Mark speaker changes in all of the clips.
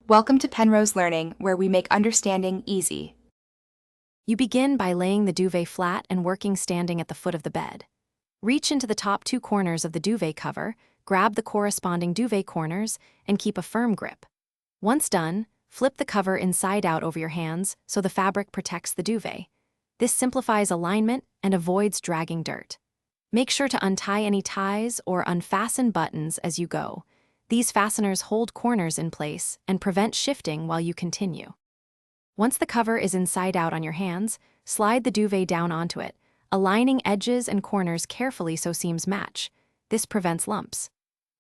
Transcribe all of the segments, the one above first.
Speaker 1: Welcome to Penrose Learning, where we make understanding easy.
Speaker 2: You begin by laying the duvet flat and working standing at the foot of the bed. Reach into the top two corners of the duvet cover, grab the corresponding duvet corners, and keep a firm grip. Once done, flip the cover inside out over your hands so the fabric protects the duvet. This simplifies alignment and avoids dragging dirt. Make sure to untie any ties or unfasten buttons as you go. These fasteners hold corners in place and prevent shifting while you continue. Once the cover is inside out on your hands, slide the duvet down onto it, aligning edges and corners carefully so seams match. This prevents lumps.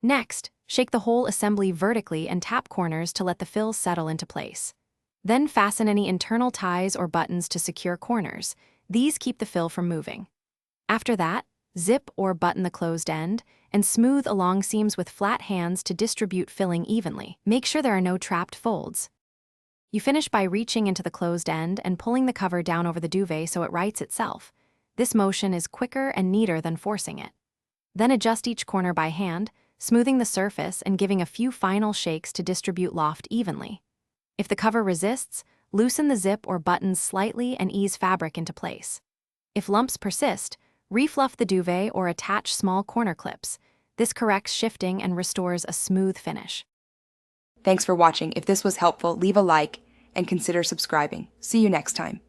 Speaker 2: Next, shake the whole assembly vertically and tap corners to let the fill settle into place. Then fasten any internal ties or buttons to secure corners. These keep the fill from moving. After that, zip or button the closed end, and smooth along seams with flat hands to distribute filling evenly. Make sure there are no trapped folds. You finish by reaching into the closed end and pulling the cover down over the duvet so it rights itself. This motion is quicker and neater than forcing it. Then adjust each corner by hand, smoothing the surface and giving a few final shakes to distribute loft evenly. If the cover resists, loosen the zip or buttons slightly and ease fabric into place. If lumps persist, refluff the duvet or attach small corner clips. This corrects shifting and restores a smooth finish.
Speaker 1: Thanks for watching. If this was helpful, leave a like and consider subscribing. See you next time.